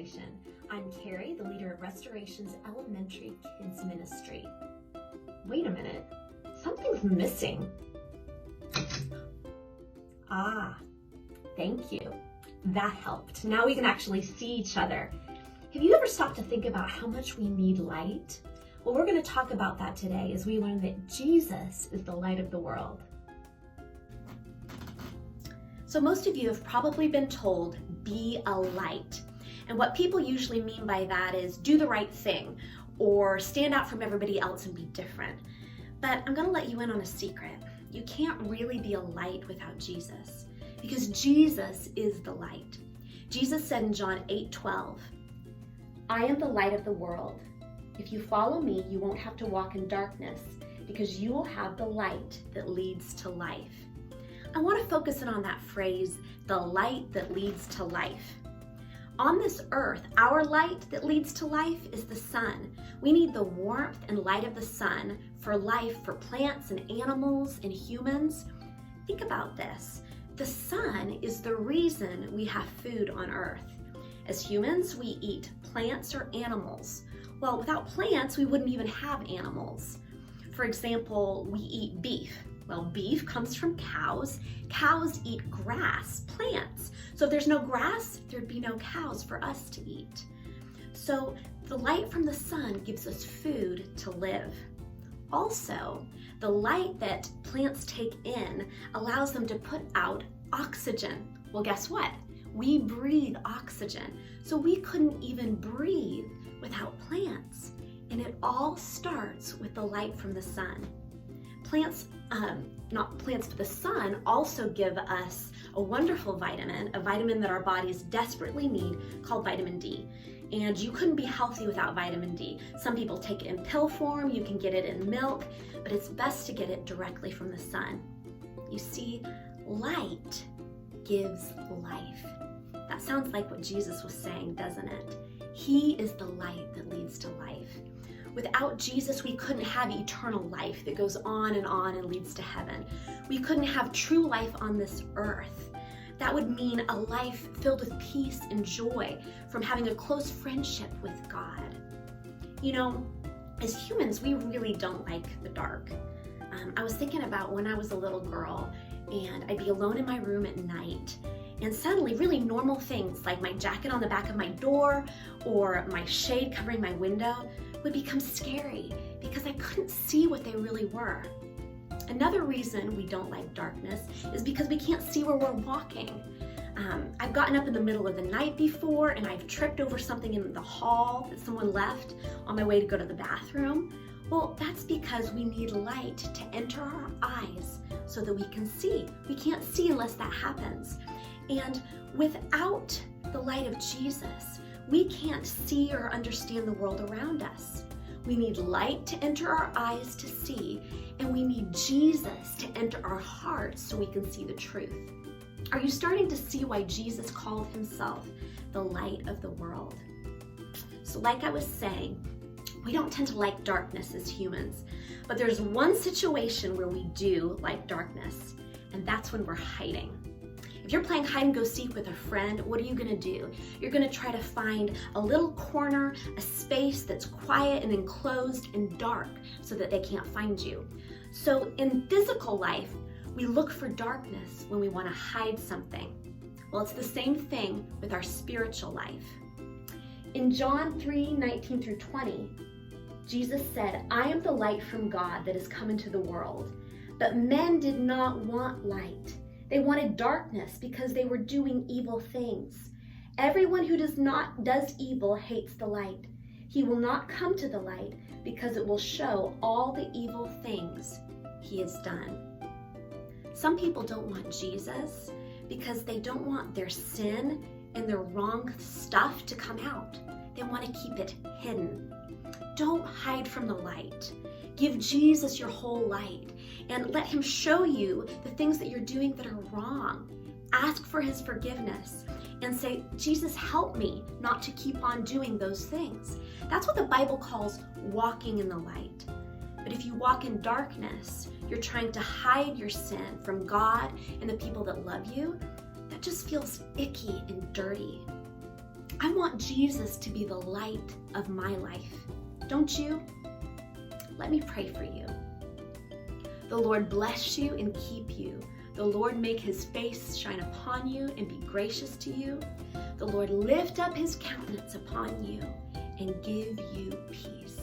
Restoration. I'm Carrie, the leader of Restoration's Elementary Kids Ministry. Wait a minute, something's missing. Ah, thank you. That helped. Now we can actually see each other. Have you ever stopped to think about how much we need light? Well, we're going to talk about that today as we learn that Jesus is the light of the world. So most of you have probably been told, be a light. And what people usually mean by that is do the right thing or stand out from everybody else and be different. But I'm going to let you in on a secret. You can't really be a light without Jesus, because Jesus is the light. Jesus said in John 8:12, I am the light of the world. If you follow me, you won't have to walk in darkness, because you will have the light that leads to life. I want to focus in on that phrase, the light that leads to life. On this earth, our light that leads to life is the sun. We need the warmth and light of the sun for life for plants and animals and humans. Think about this. The sun is the reason we have food on earth. As humans, we eat plants or animals. Well, without plants, we wouldn't even have animals. For example, we eat beef. Well, beef comes from cows. Cows eat grass, plants. So if there's no grass, there'd be no cows for us to eat. So the light from the sun gives us food to live. Also, the light that plants take in allows them to put out oxygen. Well, guess what? We breathe oxygen. So we couldn't even breathe without plants. And it all starts with the light from the sun. Plants, not plants, but the sun also give us a wonderful vitamin, a vitamin that our bodies desperately need called vitamin D. And you couldn't be healthy without vitamin D. Some people take it in pill form, you can get it in milk, but it's best to get it directly from the sun. You see, light gives life. That sounds like what Jesus was saying, doesn't it? He is the light that leads to life. Without Jesus, we couldn't have eternal life that goes on and leads to heaven. We couldn't have true life on this earth. That would mean a life filled with peace and joy from having a close friendship with God. You know, as humans, we really don't like the dark. I was thinking about when I was a little girl and I'd be alone in my room at night, and suddenly really normal things like my jacket on the back of my door or my shade covering my window would become scary because I couldn't see what they really were. Another reason we don't like darkness is because we can't see where we're walking. I've gotten up in the middle of the night before and I've tripped over something in the hall that someone left on my way to go to the bathroom. Well, that's because we need light to enter our eyes so that we can see. We can't see unless that happens. And without the light of Jesus, we can't see or understand the world around us. We need light to enter our eyes to see, and we need Jesus to enter our hearts so we can see the truth. Are you starting to see why Jesus called himself the light of the world? So like I was saying, we don't tend to like darkness as humans, but there's one situation where we do like darkness, and that's when we're hiding. If you're playing hide and go seek with a friend, what are you gonna do? You're gonna try to find a little corner, a space that's quiet and enclosed and dark so that they can't find you. So in physical life, we look for darkness when we wanna hide something. Well, it's the same thing with our spiritual life. In John 3:19 through 20, Jesus said, I am the light from God that has come into the world, but men did not want light. They wanted darkness because they were doing evil things. Everyone who does evil hates the light. He will not come to the light because it will show all the evil things he has done. Some people don't want Jesus because they don't want their sin and their wrong stuff to come out. They want to keep it hidden. Don't hide from the light. Give Jesus your whole light and let him show you the things that you're doing that are wrong. Ask for his forgiveness and say, Jesus, help me not to keep on doing those things. That's what the Bible calls walking in the light. But if you walk in darkness, you're trying to hide your sin from God and the people that love you. That just feels icky and dirty. I want Jesus to be the light of my life. Don't you? Let me pray for you. The Lord bless you and keep you. The Lord make his face shine upon you and be gracious to you. The Lord lift up his countenance upon you and give you peace.